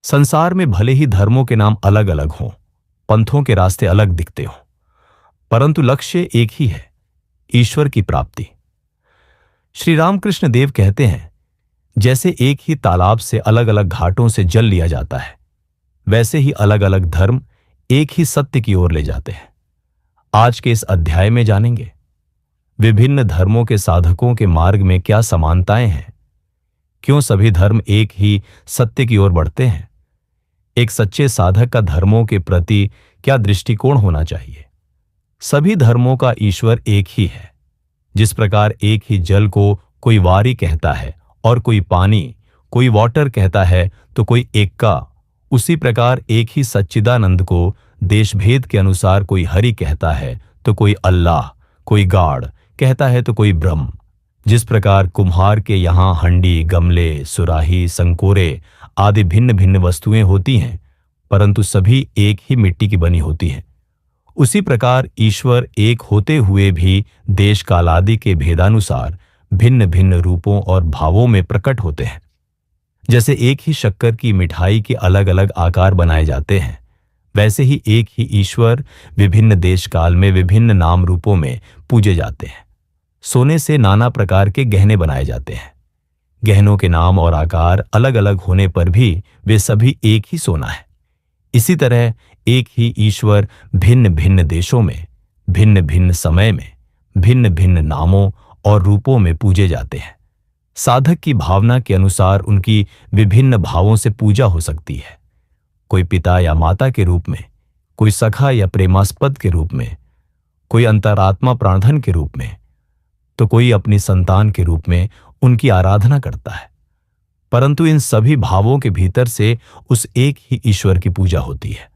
संसार में भले ही धर्मों के नाम अलग अलग हों, पंथों के रास्ते अलग दिखते हों, परंतु लक्ष्य एक ही है, ईश्वर की प्राप्ति। श्री रामकृष्ण देव कहते हैं, जैसे एक ही तालाब से अलग अलग घाटों से जल लिया जाता है, वैसे ही अलग अलग धर्म एक ही सत्य की ओर ले जाते हैं। आज के इस अध्याय में जानेंगे विभिन्न धर्मों के साधकों के मार्ग में क्या समानताएं हैं, क्यों सभी धर्म एक ही सत्य की ओर बढ़ते हैं, एक सच्चे साधक का धर्मों के प्रति क्या दृष्टिकोण होना चाहिए। सभी धर्मों का ईश्वर एक ही है। जिस प्रकार एक ही जल को कोई वारी कहता है और कोई पानी, कोई वाटर कहता है तो कोई एक्का, उसी प्रकार एक ही सच्चिदानंद को देशभेद के अनुसार कोई हरि कहता है तो कोई अल्लाह, कोई गॉड कहता है तो कोई ब्रह्म। जिस प्रकार कुम्हार के यहाँ हंडी, गमले, सुराही, संकोरे आदि भिन्न भिन्न वस्तुएं होती हैं, परंतु सभी एक ही मिट्टी की बनी होती हैं, उसी प्रकार ईश्वर एक होते हुए भी देश काल आदि के भेदानुसार भिन्न भिन्न रूपों और भावों में प्रकट होते हैं। जैसे एक ही शक्कर की मिठाई के अलग अलग आकार बनाए जाते हैं, वैसे ही एक ही ईश्वर विभिन्न देश काल में विभिन्न नाम रूपों में पूजे जाते हैं। सोने से नाना प्रकार के गहने बनाए जाते हैं। गहनों के नाम और आकार अलग अलग होने पर भी वे सभी एक ही सोना है। इसी तरह एक ही ईश्वर भिन्न भिन्न देशों में, भिन्न भिन्न समय में, भिन्न भिन्न नामों और रूपों में पूजे जाते हैं। साधक की भावना के अनुसार उनकी विभिन्न भावों से पूजा हो सकती है। कोई पिता या माता के रूप में, कोई सखा या प्रेमास्पद के रूप में, कोई अंतरात्मा प्राणधन के रूप में, तो कोई अपनी संतान के रूप में उनकी आराधना करता है। परंतु इन सभी भावों के भीतर से उस एक ही ईश्वर की पूजा होती है।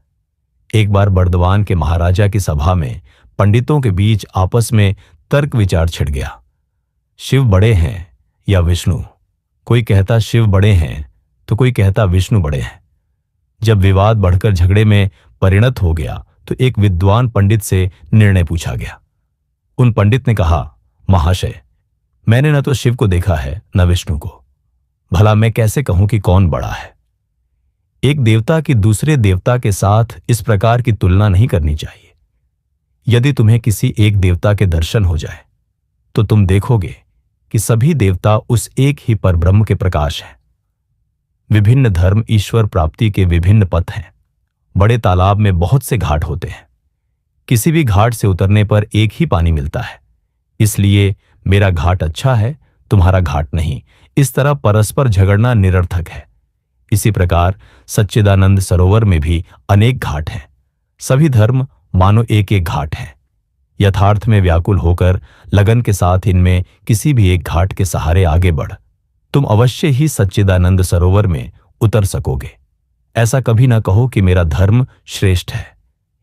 एक बार बर्दवान के महाराजा की सभा में पंडितों के बीच आपस में तर्क विचार छिड़ गया। शिव बड़े हैं या विष्णु? कोई कहता शिव बड़े हैं तो कोई कहता विष्णु बड़े हैं। जब विवाद बढ़कर झगड़े में परिणत हो गया तो एक विद्वान पंडित से निर्णय पूछा गया। उन पंडित ने कहा, महाशय, मैंने न तो शिव को देखा है न विष्णु को, भला मैं कैसे कहूं कि कौन बड़ा है। एक देवता की दूसरे देवता के साथ इस प्रकार की तुलना नहीं करनी चाहिए। यदि तुम्हें किसी एक देवता के दर्शन हो जाए तो तुम देखोगे कि सभी देवता उस एक ही परब्रह्म के प्रकाश हैं। विभिन्न धर्म ईश्वर प्राप्ति के विभिन्न पथ हैं। बड़े तालाब में बहुत से घाट होते हैं। किसी भी घाट से उतरने पर एक ही पानी मिलता है, इसलिए मेरा घाट अच्छा है, तुम्हारा घाट नहीं, इस तरह परस्पर झगड़ना निरर्थक है। इसी प्रकार सच्चिदानंद सरोवर में भी अनेक घाट हैं। सभी धर्म मानो एक एक घाट हैं। यथार्थ में व्याकुल होकर लगन के साथ इनमें किसी भी एक घाट के सहारे आगे बढ़, तुम अवश्य ही सच्चिदानंद सरोवर में उतर सकोगे। ऐसा कभी ना कहो कि मेरा धर्म श्रेष्ठ है।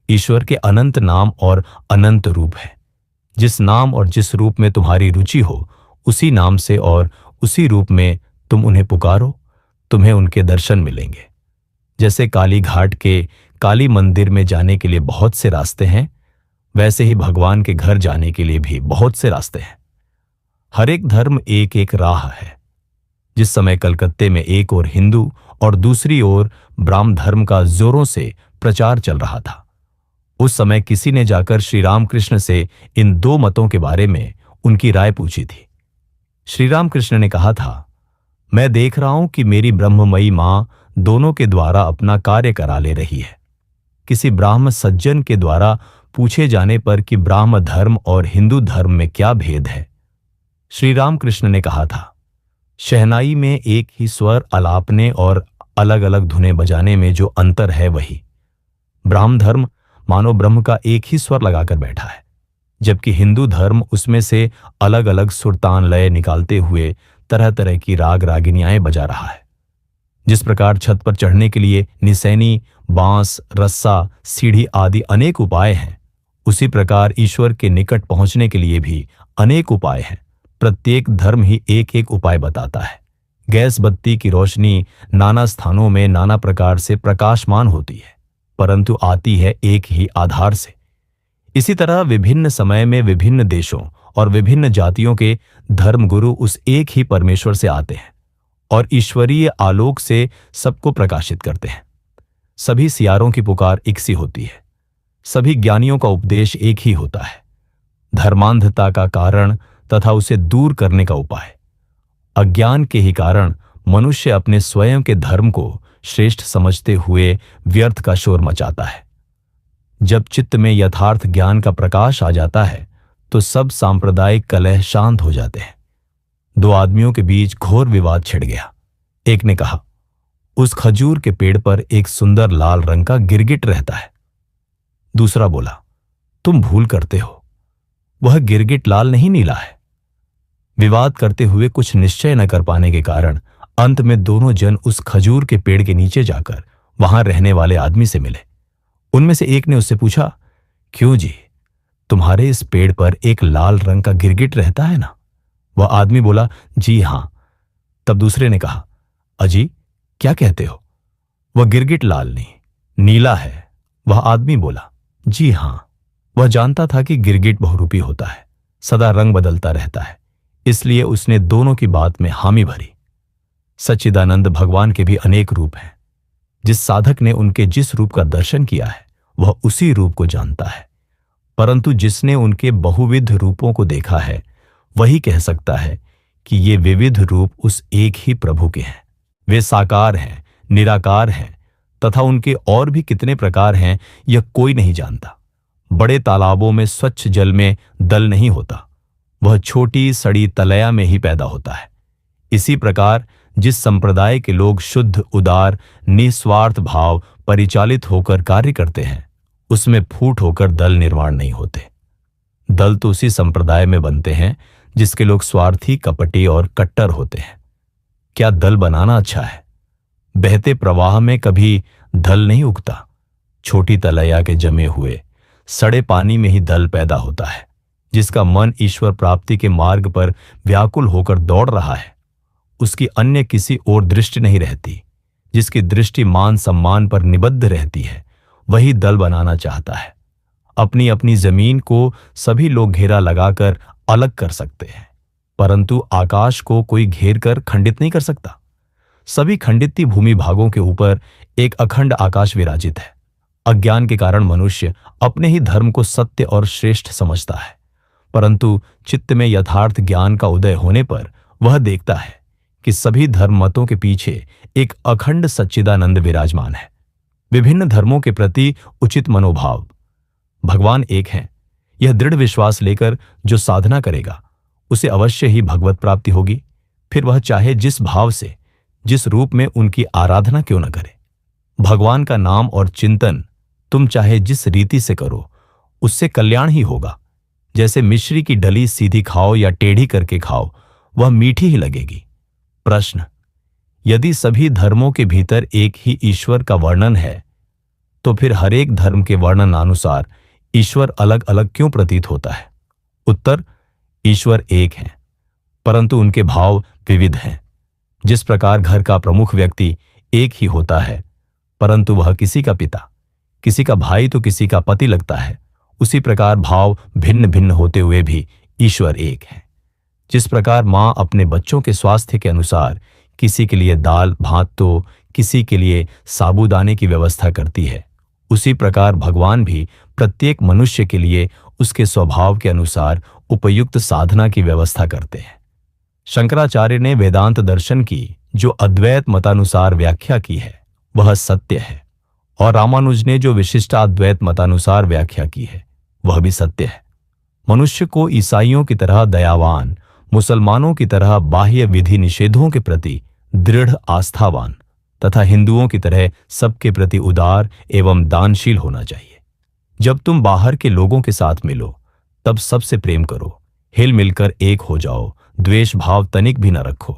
ईश्वर के अनंत नाम और अनंत रूप है। जिस नाम और जिस रूप में तुम्हारी रुचि हो, उसी नाम से और उसी रूप में तुम उन्हें पुकारो, तुम्हें उनके दर्शन मिलेंगे। जैसे काली घाट के काली मंदिर में जाने के लिए बहुत से रास्ते हैं, वैसे ही भगवान के घर जाने के लिए भी बहुत से रास्ते हैं। हर एक धर्म एक एक राह है। जिस समय कलकत्ते में एक ओर हिंदू और दूसरी ओर ब्राह्म धर्म का जोरों से प्रचार चल रहा था, उस समय किसी ने जाकर श्री रामकृष्ण से इन दो मतों के बारे में उनकी राय पूछी थी। श्री रामकृष्ण ने कहा था, मैं देख रहा हूं कि मेरी ब्रह्ममयी मां दोनों के द्वारा अपना कार्य करा ले रही है। किसी ब्राह्म सज्जन के द्वारा पूछे जाने पर कि ब्राह्म धर्म और हिंदू धर्म में क्या भेद है, श्री रामकृष्ण ने कहा था, शहनाई में एक ही स्वर अलापने और अलग अलग धुनें बजाने में जो अंतर है वही। ब्राह्म धर्म मानो ब्रह्म का एक ही स्वर लगाकर बैठा है, जबकि हिंदू धर्म उसमें से अलग अलग सुरतान लय निकालते हुए तरह तरह की राग रागिनियाएं बजा रहा है। जिस प्रकार छत पर चढ़ने के लिए निसैनी, बांस, रस्सा, सीढ़ी आदि अनेक उपाय हैं, उसी प्रकार ईश्वर के निकट पहुंचने के लिए भी अनेक उपाय हैं। प्रत्येक धर्म ही एक एक उपाय बताता है। गैस बत्ती की रोशनी नाना स्थानों में नाना प्रकार से प्रकाशमान होती है, परंतु आती है एक ही आधार से। इसी तरह विभिन्न समय में विभिन्न देशों और विभिन्न जातियों के धर्मगुरु उस एक ही परमेश्वर से आते हैं और ईश्वरीय आलोक से सबको प्रकाशित करते हैं। सभी सियारों की पुकार एक सी होती है। सभी ज्ञानियों का उपदेश एक ही होता है, धर्मांधता का कारण तथा उसे दूर करने का उपाय। अज्ञान के ही कारण मनुष्य अपने स्वयं के धर्म को श्रेष्ठ समझते हुए व्यर्थ का शोर मचाता है। जब चित्त में यथार्थ ज्ञान का प्रकाश आ जाता है तो सब सांप्रदायिक कलह शांत हो जाते हैं। दो आदमियों के बीच घोर विवाद छिड़ गया। एक ने कहा, उस खजूर के पेड़ पर एक सुंदर लाल रंग का गिरगिट रहता है। दूसरा बोला, तुम भूल करते हो, वह गिरगिट लाल नहीं नीला है। विवाद करते हुए कुछ निश्चय न कर पाने के कारण अंत में दोनों जन उस खजूर के पेड़ के नीचे जाकर वहां रहने वाले आदमी से मिले। उनमें से एक ने उससे पूछा, क्यों जी, तुम्हारे इस पेड़ पर एक लाल रंग का गिरगिट रहता है ना? वह आदमी बोला, जी हां। तब दूसरे ने कहा, अजी क्या कहते हो, वह गिरगिट लाल नहीं नीला है। वह आदमी बोला, जी हां। वह जानता था कि गिरगिट बहुरूपी होता है, सदा रंग बदलता रहता है, इसलिए उसने दोनों की बात में हामी भरी। सच्चिदानंद भगवान के भी अनेक रूप हैं। जिस साधक ने उनके जिस रूप का दर्शन किया है वह उसी रूप को जानता है, परंतु जिसने उनके बहुविध रूपों को देखा है वही कह सकता है कि ये विविध रूप उस एक ही प्रभु के हैं। वे साकार हैं, निराकार हैं तथा उनके और भी कितने प्रकार हैं यह कोई नहीं जानता। बड़े तालाबों में स्वच्छ जल में दल नहीं होता, वह छोटी सड़ी तलया में ही पैदा होता है। इसी प्रकार जिस संप्रदाय के लोग शुद्ध, उदार, निस्वार्थ भाव परिचालित होकर कार्य करते हैं उसमें फूट होकर दल निर्माण नहीं होते। दल तो उसी संप्रदाय में बनते हैं जिसके लोग स्वार्थी, कपटी और कट्टर होते हैं। क्या दल बनाना अच्छा है? बहते प्रवाह में कभी दल नहीं उगता। छोटी तलैया के जमे हुए सड़े पानी में ही दल पैदा होता है। जिसका मन ईश्वर प्राप्ति के मार्ग पर व्याकुल होकर दौड़ रहा है उसकी अन्य किसी और दृष्टि नहीं रहती। जिसकी दृष्टि मान सम्मान पर निबद्ध रहती है वही दल बनाना चाहता है। अपनी अपनी जमीन को सभी लोग घेरा लगाकर अलग कर सकते हैं, परंतु आकाश को कोई घेर कर खंडित नहीं कर सकता। सभी खंडित भूमि भागों के ऊपर एक अखंड आकाश विराजित है। अज्ञान के कारण मनुष्य अपने ही धर्म को सत्य और श्रेष्ठ समझता है, परंतु चित्त में यथार्थ ज्ञान का उदय होने पर वह देखता है कि सभी धर्म मतों के पीछे एक अखंड सच्चिदानंद विराजमान है। विभिन्न धर्मों के प्रति उचित मनोभाव। भगवान एक हैं, यह दृढ़ विश्वास लेकर जो साधना करेगा उसे अवश्य ही भगवत प्राप्ति होगी। फिर वह चाहे जिस भाव से, जिस रूप में उनकी आराधना क्यों न करे। भगवान का नाम और चिंतन तुम चाहे जिस रीति से करो उससे कल्याण ही होगा। जैसे मिश्री की डली सीधी खाओ या टेढ़ी करके खाओ वह मीठी ही लगेगी। प्रश्न, यदि सभी धर्मों के भीतर एक ही ईश्वर का वर्णन है तो फिर हर एक धर्म के वर्णन अनुसार ईश्वर अलग अलग क्यों प्रतीत होता है? उत्तर, ईश्वर एक है परंतु उनके भाव विविध हैं। जिस प्रकार घर का प्रमुख व्यक्ति एक ही होता है परंतु वह किसी का पिता, किसी का भाई तो किसी का पति लगता है, उसी प्रकार भाव भिन्न भिन्न होते हुए भी ईश्वर एक है। जिस प्रकार मां अपने बच्चों के स्वास्थ्य के अनुसार किसी के लिए दाल भात तो किसी के लिए साबूदाने की व्यवस्था करती है, उसी प्रकार भगवान भी प्रत्येक मनुष्य के लिए उसके स्वभाव के अनुसार उपयुक्त साधना की व्यवस्था करते हैं। शंकराचार्य ने वेदांत दर्शन की जो अद्वैत मतानुसार व्याख्या की है वह सत्य है, और रामानुज ने जो विशिष्टाद्वैत मतानुसार व्याख्या की है वह भी सत्य है। मनुष्य को ईसाइयों की तरह दयावान, मुसलमानों की तरह बाह्य विधि निषेधों के प्रति दृढ़ आस्थावान तथा हिंदुओं की तरह सबके प्रति उदार एवं दानशील होना चाहिए। जब तुम बाहर के लोगों के साथ मिलो तब सबसे प्रेम करो, हिल मिलकर एक हो जाओ, द्वेष भाव तनिक भी न रखो।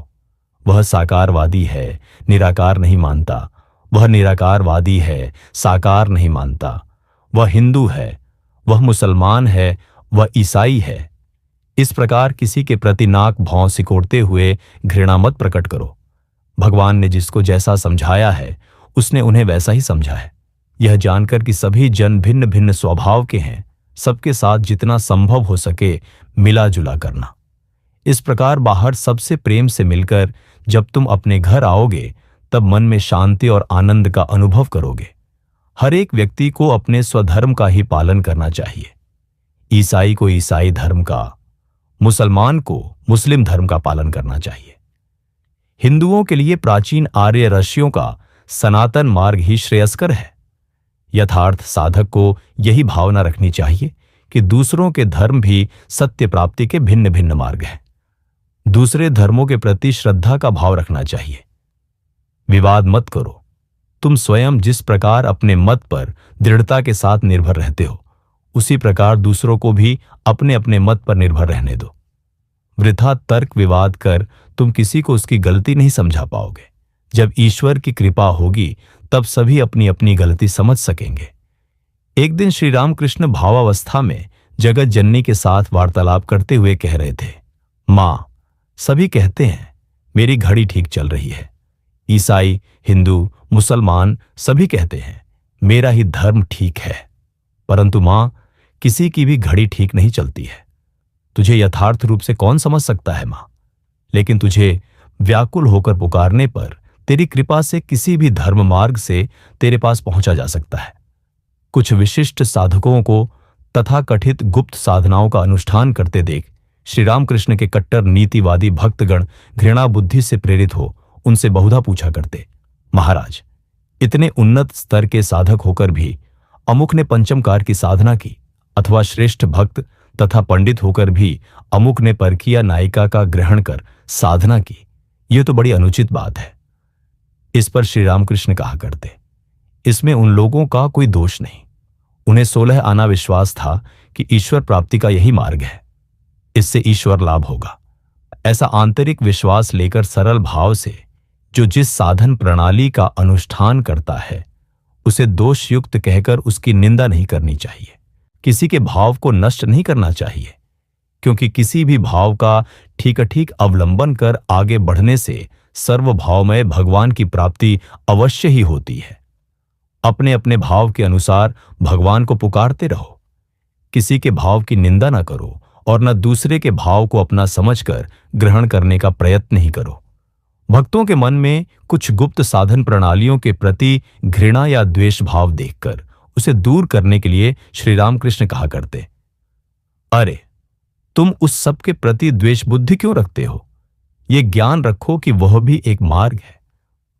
वह साकारवादी है, निराकार नहीं मानता। वह निराकारवादी है, साकार नहीं मानता। वह हिंदू है, वह मुसलमान है, वह ईसाई है। इस प्रकार किसी के प्रति नाक भौं सिकोड़ते हुए घृणा मत प्रकट करो। भगवान ने जिसको जैसा समझाया है उसने उन्हें वैसा ही समझा है। यह जानकर कि सभी जन भिन्न भिन्न स्वभाव के हैं, सबके साथ जितना संभव हो सके मिला जुला करना। इस प्रकार बाहर सबसे प्रेम से मिलकर जब तुम अपने घर आओगे तब मन में शांति और आनंद का अनुभव करोगे। हर एक व्यक्ति को अपने स्वधर्म का ही पालन करना चाहिए। ईसाई को ईसाई धर्म का, मुसलमान को मुस्लिम धर्म का पालन करना चाहिए। हिंदुओं के लिए प्राचीन आर्य ऋषियों का सनातन मार्ग ही श्रेयस्कर है। यथार्थ साधक को यही भावना रखनी चाहिए कि दूसरों के धर्म भी सत्य प्राप्ति के भिन्न भिन्न मार्ग हैं। दूसरे धर्मों के प्रति श्रद्धा का भाव रखना चाहिए। विवाद मत करो। तुम स्वयं जिस प्रकार अपने मत पर दृढ़ता के साथ निर्भर रहते हो, उसी प्रकार दूसरों को भी अपने अपने मत पर निर्भर रहने दो। वृथा तर्क विवाद कर तुम किसी को उसकी गलती नहीं समझा पाओगे। जब ईश्वर की कृपा होगी तब सभी अपनी अपनी गलती समझ सकेंगे। एक दिन श्री रामकृष्ण भावावस्था में जगत जननी के साथ वार्तालाप करते हुए कह रहे थे, मां, सभी कहते हैं मेरी घड़ी ठीक चल रही है। ईसाई, हिंदू, मुसलमान सभी कहते हैं मेरा ही धर्म ठीक है। परंतु मां, किसी की भी घड़ी ठीक नहीं चलती है। तुझे यथार्थ रूप से कौन समझ सकता है मां? लेकिन तुझे व्याकुल होकर पुकारने पर तेरी कृपा से किसी भी धर्म मार्ग से तेरे पास पहुंचा जा सकता है। कुछ विशिष्ट साधकों को तथाकथित गुप्त साधनाओं का अनुष्ठान करते देख श्री रामकृष्ण के कट्टर नीतिवादी भक्तगण घृणा बुद्धि से प्रेरित हो उनसे बहुधा पूछा करते, महाराज, इतने उन्नत स्तर के साधक होकर भी अमुक ने पंचमकार की साधना की, अथवा श्रेष्ठ भक्त तथा पंडित होकर भी अमुक ने परकीय नायिका का ग्रहण कर साधना की। यह तो बड़ी अनुचित बात है। इस पर श्री रामकृष्ण कहा करते, इसमें उन लोगों का कोई दोष नहीं। उन्हें 16 आना विश्वास था कि ईश्वर प्राप्ति का यही मार्ग है, इससे ईश्वर लाभ होगा। ऐसा आंतरिक विश्वास लेकर सरल भाव से जो जिस साधन प्रणाली का अनुष्ठान करता है उसे दोषयुक्त कहकर उसकी निंदा नहीं करनी चाहिए। किसी के भाव को नष्ट नहीं करना चाहिए, क्योंकि किसी भी भाव का ठीक अवलंबन कर आगे बढ़ने से सर्वभावमय भगवान की प्राप्ति अवश्य ही होती है। अपने अपने भाव के अनुसार भगवान को पुकारते रहो। किसी के भाव की निंदा न करो और न दूसरे के भाव को अपना समझकर ग्रहण करने का प्रयत्न ही करो। भक्तों के मन में कुछ गुप्त साधन प्रणालियों के प्रति घृणा या द्वेष भाव देखकर उसे दूर करने के लिए श्री रामकृष्ण कहा करते, अरे तुम उस सब के प्रति द्वेष बुद्धि क्यों रखते हो? ये ज्ञान रखो कि वह भी एक मार्ग है,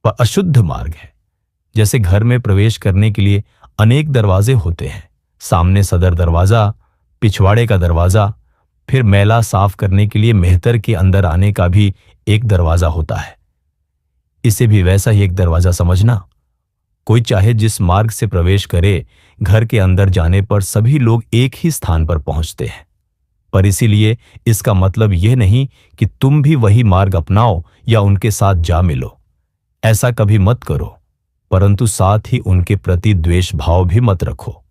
वह अशुद्ध मार्ग है। जैसे घर में प्रवेश करने के लिए अनेक दरवाजे होते हैं, सामने सदर दरवाजा, पिछवाड़े का दरवाजा, फिर मैला साफ करने के लिए मेहतर के अंदर आने का भी एक दरवाजा होता है। इसे भी वैसा ही एक दरवाजा समझना। कोई चाहे जिस मार्ग से प्रवेश करे, घर के अंदर जाने पर सभी लोग एक ही स्थान पर पहुंचते हैं। पर इसीलिए इसका मतलब यह नहीं कि तुम भी वही मार्ग अपनाओ या उनके साथ जा मिलो। ऐसा कभी मत करो, परंतु साथ ही उनके प्रति द्वेष भाव भी मत रखो।